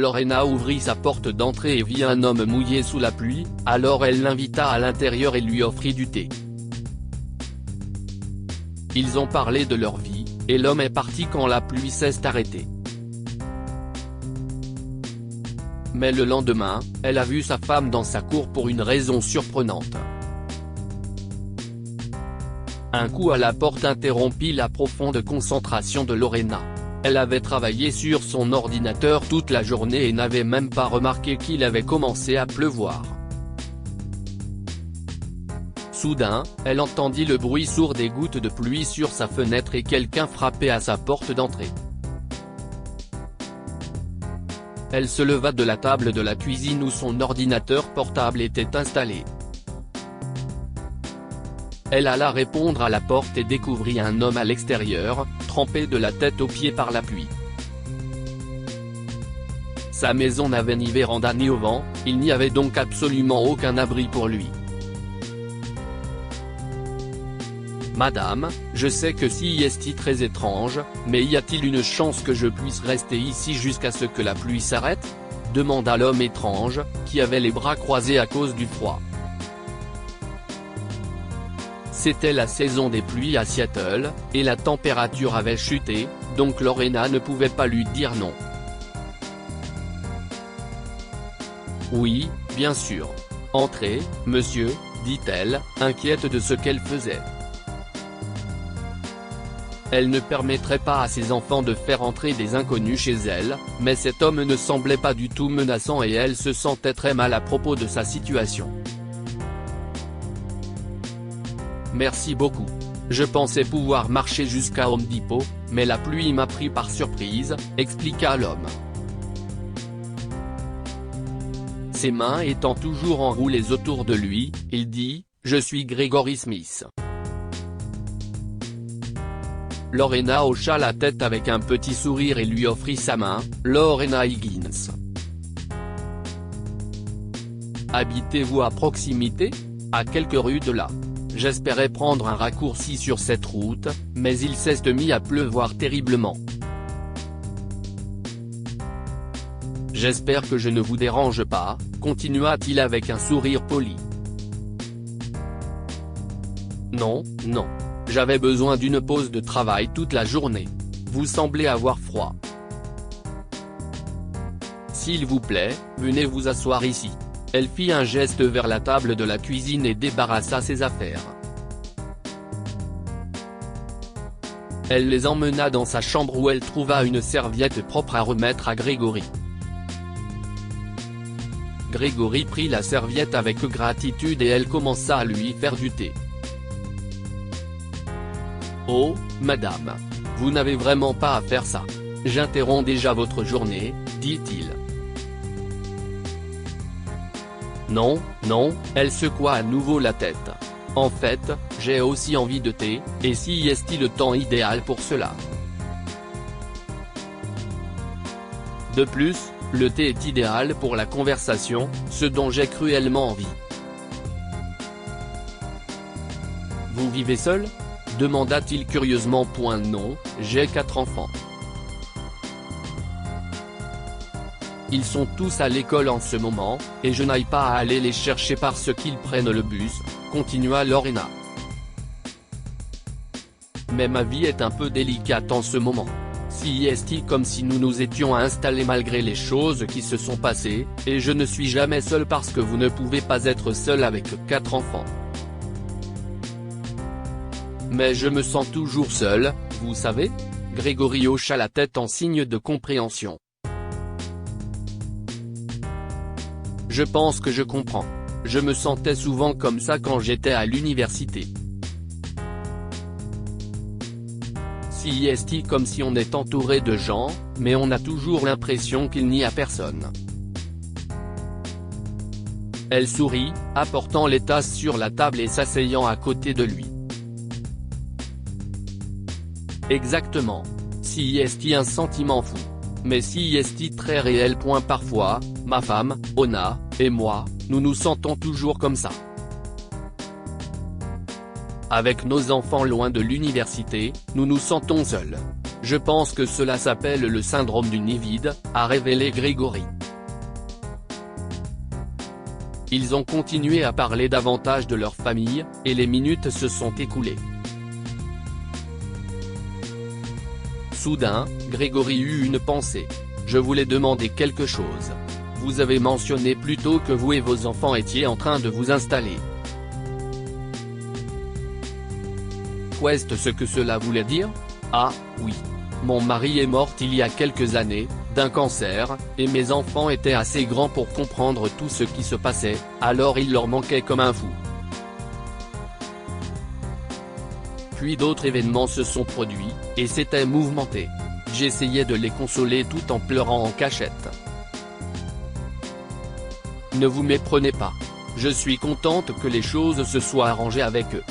Lorena ouvrit sa porte d'entrée et vit un homme mouillé sous la pluie, alors elle l'invita à l'intérieur et lui offrit du thé. Ils ont parlé de leur vie, et l'homme est parti quand la pluie s'est arrêtée. Mais le lendemain, elle a vu sa femme dans sa cour pour une raison surprenante. Un coup à la porte interrompit la profonde concentration de Lorena. Elle avait travaillé sur son ordinateur toute la journée et n'avait même pas remarqué qu'il avait commencé à pleuvoir. Soudain, elle entendit le bruit sourd des gouttes de pluie sur sa fenêtre et quelqu'un frappait à sa porte d'entrée. Elle se leva de la table de la cuisine où son ordinateur portable était installé. Elle alla répondre à la porte et découvrit un homme à l'extérieur, trempé de la tête aux pieds par la pluie. Sa maison n'avait ni véranda ni auvent, il n'y avait donc absolument aucun abri pour lui. « Madame, je sais que si est très étrange, mais y a-t-il une chance que je puisse rester ici jusqu'à ce que la pluie s'arrête ?» demanda l'homme étrange, qui avait les bras croisés à cause du froid. C'était la saison des pluies à Seattle, et la température avait chuté, donc Lorena ne pouvait pas lui dire non. « Oui, bien sûr. Entrez, monsieur, dit-elle, inquiète de ce qu'elle faisait. Elle ne permettrait pas à ses enfants de faire entrer des inconnus chez elle, mais cet homme ne semblait pas du tout menaçant et elle se sentait très mal à propos de sa situation. « Merci beaucoup. Je pensais pouvoir marcher jusqu'à Home Depot, mais la pluie m'a pris par surprise, » expliqua l'homme. Ses mains étant toujours enroulées autour de lui, il dit « Je suis Gregory Smith. » Lorena hocha la tête avec un petit sourire et lui offrit sa main. « Lorena Higgins. Habitez-vous à proximité ? À quelques rues de là. J'espérais prendre un raccourci sur cette route, mais il s'est mis à pleuvoir terriblement. J'espère que je ne vous dérange pas, » continua-t-il avec un sourire poli. « Non, non. J'avais besoin d'une pause de travail toute la journée. Vous semblez avoir froid. S'il vous plaît, venez vous asseoir ici. » Elle fit un geste vers la table de la cuisine et débarrassa ses affaires. Elle les emmena dans sa chambre où elle trouva une serviette propre à remettre à Gregory. Gregory prit la serviette avec gratitude et elle commença à lui faire du thé. « Oh, madame. Vous n'avez vraiment pas à faire ça. J'interromps déjà votre journée, » dit-il. « Non, non, » elle secoua à nouveau la tête. « En fait, j'ai aussi envie de thé, et si est-il le temps idéal pour cela. De plus, le thé est idéal pour la conversation, ce dont j'ai cruellement envie. » « Vous vivez seul ? » demanda-t-il curieusement. « Non, j'ai 4 enfants. Ils sont tous à l'école en ce moment, et je n'aille pas à aller les chercher parce qu'ils prennent le bus, » continua Lorena. « Mais ma vie est un peu délicate en ce moment. Si est comme si nous nous étions installés malgré les choses qui se sont passées, et je ne suis jamais seul parce que vous ne pouvez pas être seul avec 4 enfants. Mais je me sens toujours seul, vous savez ?» Gregory hocha la tête en signe de compréhension. « Je pense que je comprends. Je me sentais souvent comme ça quand j'étais à l'université. Si est comme si on est entouré de gens, mais on a toujours l'impression qu'il n'y a personne. » Elle sourit, apportant les tasses sur la table et s'asseyant à côté de lui. Exactement. Si est un sentiment fou. Mais si est très réel. Parfois, ma femme, Ona, et moi, nous nous sentons toujours comme ça. Avec nos enfants loin de l'université, nous nous sentons seuls. Je pense que cela s'appelle le syndrome du nid vide, a révélé Grégory. Ils ont continué à parler davantage de leur famille, et les minutes se sont écoulées. Soudain, Grégory eut une pensée. Je voulais demander quelque chose. Vous avez mentionné plus tôt que vous et vos enfants étiez en train de vous installer. Qu'est-ce que cela voulait dire? Ah, oui. Mon mari est mort il y a quelques années, d'un cancer, et mes enfants étaient assez grands pour comprendre tout ce qui se passait, alors il leur manquait comme un fou. Puis d'autres événements se sont produits, et c'était mouvementé. J'essayais de les consoler tout en pleurant en cachette. Ne vous méprenez pas. Je suis contente que les choses se soient arrangées avec eux.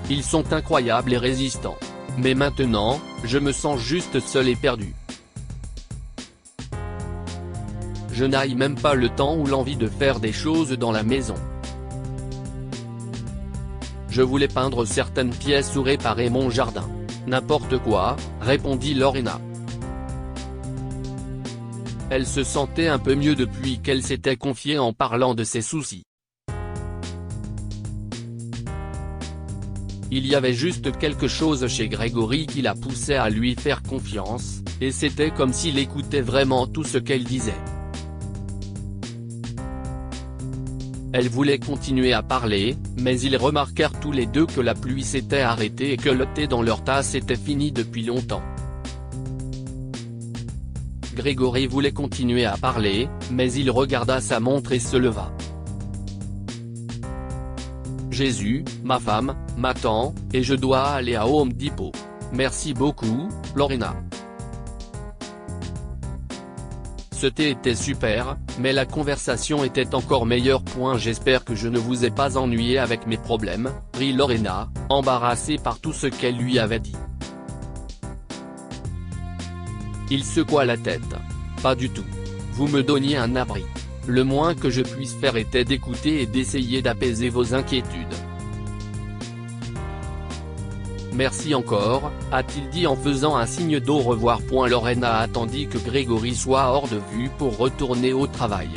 Ils sont incroyables et résistants. Mais maintenant, je me sens juste seul et perdu. Je n'ai même pas le temps ou l'envie de faire des choses dans la maison. Je voulais peindre certaines pièces ou réparer mon jardin. N'importe quoi, répondit Lorena. Elle se sentait un peu mieux depuis qu'elle s'était confiée en parlant de ses soucis. Il y avait juste quelque chose chez Grégory qui la poussait à lui faire confiance, et c'était comme s'il écoutait vraiment tout ce qu'elle disait. Elle voulait continuer à parler, mais ils remarquèrent tous les deux que la pluie s'était arrêtée et que le thé dans leur tasse était fini depuis longtemps. Grégory voulait continuer à parler, mais il regarda sa montre et se leva. Jésus, ma femme, m'attend, et je dois aller à Home Depot. Merci beaucoup, Lorena. Ce thé était super, mais la conversation était encore meilleure. J'espère que je ne vous ai pas ennuyé avec mes problèmes, rit Lorena, embarrassée par tout ce qu'elle lui avait dit. Il secoua la tête. Pas du tout. Vous me donniez un abri. Le moins que je puisse faire était d'écouter et d'essayer d'apaiser vos inquiétudes. Merci encore, a-t-il dit en faisant un signe d'au revoir. Lorena attendit que Grégory soit hors de vue pour retourner au travail.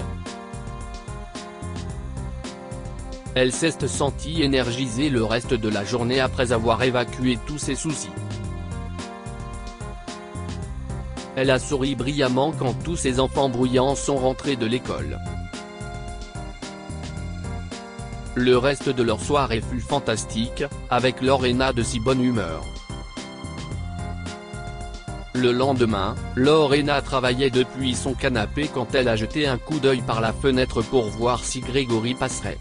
Elle s'est sentie énergisée le reste de la journée après avoir évacué tous ses soucis. Elle a souri brillamment quand tous ses enfants bruyants sont rentrés de l'école. Le reste de leur soirée fut fantastique, avec Lorena de si bonne humeur. Le lendemain, Lorena travaillait depuis son canapé quand elle a jeté un coup d'œil par la fenêtre pour voir si Grégory passerait.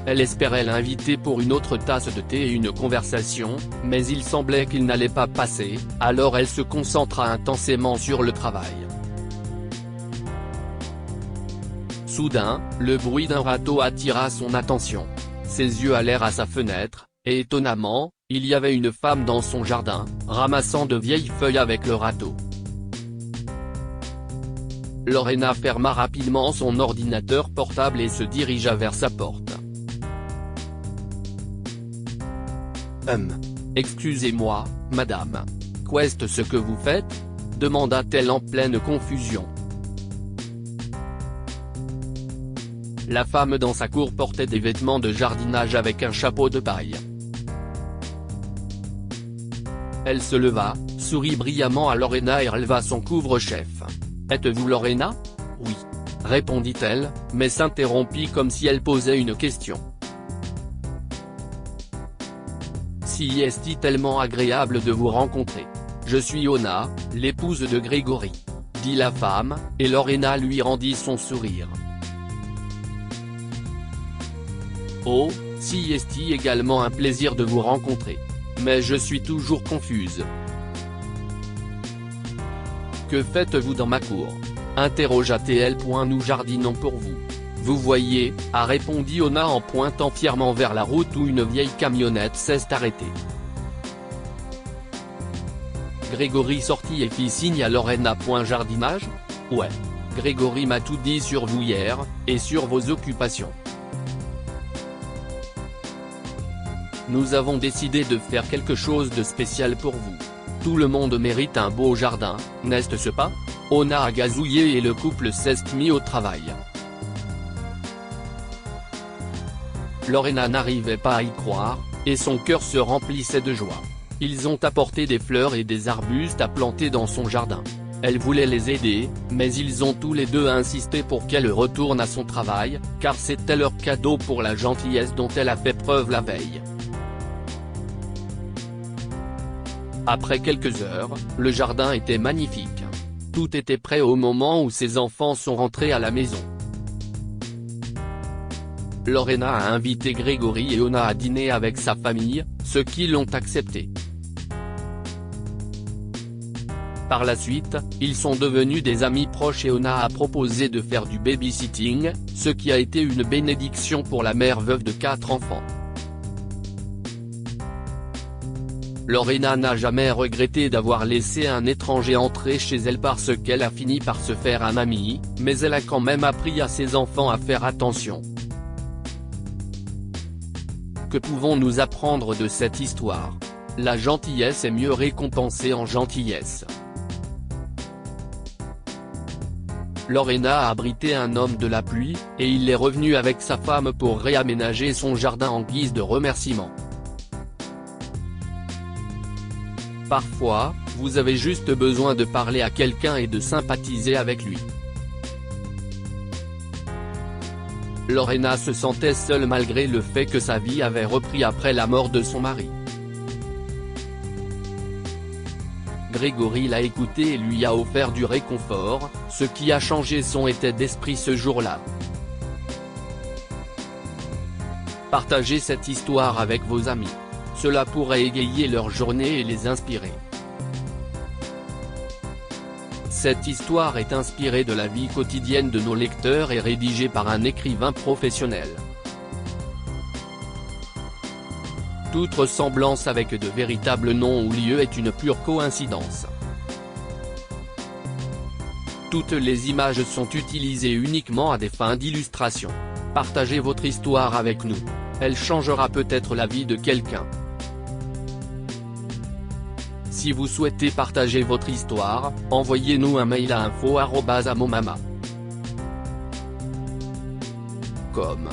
Elle espérait l'inviter pour une autre tasse de thé et une conversation, mais il semblait qu'il n'allait pas passer, alors elle se concentra intensément sur le travail. Soudain, le bruit d'un râteau attira son attention. Ses yeux allèrent à sa fenêtre, et étonnamment, il y avait une femme dans son jardin, ramassant de vieilles feuilles avec le râteau. Lorena ferma rapidement son ordinateur portable et se dirigea vers sa porte. Excusez-moi, madame. Qu'est-ce que vous faites? Demanda-t-elle en pleine confusion. La femme dans sa cour portait des vêtements de jardinage avec un chapeau de paille. Elle se leva, sourit brillamment à Lorena et releva son couvre-chef. « Êtes-vous Lorena ?»« Oui. » répondit-elle, mais s'interrompit comme si elle posait une question. Si est tellement agréable de vous rencontrer. Je suis Ona, l'épouse de Grégory. Dit la femme, et Lorena lui rendit son sourire. Oh, si est également un plaisir de vous rencontrer. Mais je suis toujours confuse. Que faites-vous dans ma cour? Interrogea-t-elle. Nous jardinons pour vous. Vous voyez, a répondu Ona en pointant fièrement vers la route où une vieille camionnette s'est arrêtée. Grégory sortit et fit signe à Lorena. Jardinage? Ouais. Grégory m'a tout dit sur vous hier, et sur vos occupations. nous avons décidé de faire quelque chose de spécial pour vous. Tout le monde mérite un beau jardin, n'est-ce pas? On a gazouillé et le couple s'est mis au travail. Lorena n'arrivait pas à y croire, et son cœur se remplissait de joie. Ils ont apporté des fleurs et des arbustes à planter dans son jardin. Elle voulait les aider, mais ils ont tous les deux insisté pour qu'elle retourne à son travail, car c'était leur cadeau pour la gentillesse dont elle a fait preuve la veille. Après quelques heures, le jardin était magnifique. Tout était prêt au moment où ses enfants sont rentrés à la maison. Lorena a invité Grégory et Ona à dîner avec sa famille, ceux qui l'ont accepté. Par la suite, ils sont devenus des amis proches et Ona a proposé de faire du babysitting, ce qui a été une bénédiction pour la mère veuve de 4 enfants. Lorena n'a jamais regretté d'avoir laissé un étranger entrer chez elle parce qu'elle a fini par se faire un ami, mais elle a quand même appris à ses enfants à faire attention. Que pouvons-nous apprendre de cette histoire? La gentillesse est mieux récompensée en gentillesse. Lorena a abrité un homme de la pluie, et il est revenu avec sa femme pour réaménager son jardin en guise de remerciement. Parfois, vous avez juste besoin de parler à quelqu'un et de sympathiser avec lui. Lorena se sentait seule malgré le fait que sa vie avait repris après la mort de son mari. Grégory l'a écoutée et lui a offert du réconfort, ce qui a changé son état d'esprit ce jour-là. Partagez cette histoire avec vos amis. Cela pourrait égayer leur journée et les inspirer. Cette histoire est inspirée de la vie quotidienne de nos lecteurs et rédigée par un écrivain professionnel. Toute ressemblance avec de véritables noms ou lieux est une pure coïncidence. Toutes les images sont utilisées uniquement à des fins d'illustration. Partagez votre histoire avec nous. Elle changera peut-être la vie de quelqu'un. Si vous souhaitez partager votre histoire, envoyez-nous un mail à info@amomama.com.